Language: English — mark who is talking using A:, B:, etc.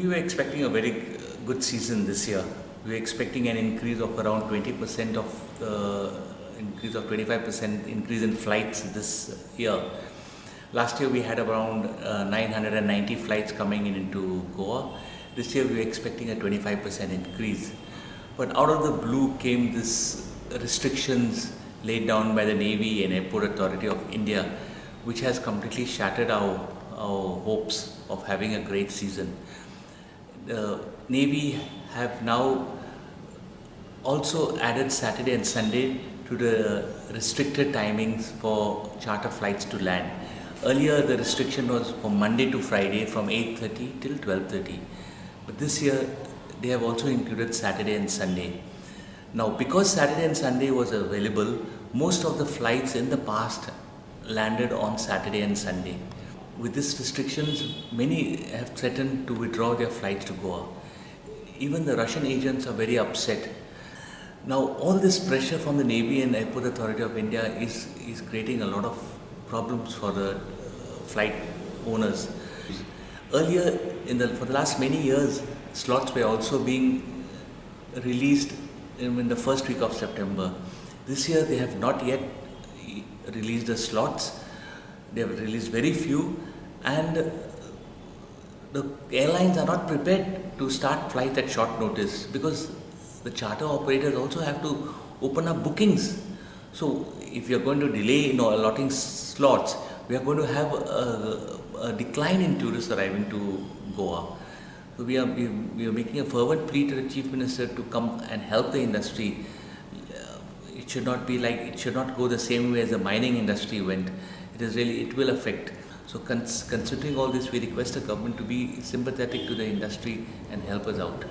A: We were expecting a very good season this year. We were expecting an increase of around 20% of increase of 25% increase in flights this year. Last year we had around 990 flights coming in into Goa. This year we were expecting a 25% increase. But out of the blue came this restrictions laid down by the Navy and Airport Authority of India, which has completely shattered our hopes of having a great season. The Navy have now also added Saturday and Sunday to the restricted timings for charter flights to land. Earlier the restriction was from Monday to Friday from 8:30 till 12:30. But this year they have also included Saturday and Sunday. Now because Saturday and Sunday was available, most of the flights in the past landed on Saturday and Sunday. With these restrictions, many have threatened to withdraw their flights to Goa. Even the Russian agents are very upset. Now all this pressure from the Navy and Airport Authority of India is creating a lot of problems for the flight owners. Earlier, for the last many years, slots were also being released in the first week of September. This year they have not yet released the slots. They have released very few, and the airlines are not prepared to start flights at short notice because the charter operators also have to open up bookings. So if you are going to delay allotting slots, we are going to have a decline in tourists arriving to Goa. So we are making a fervent plea to the Chief Minister to come and help the industry. It should not be like, it should not go the same way as the mining industry went. It will affect. So considering all this, we request the government to be sympathetic to the industry and help us out.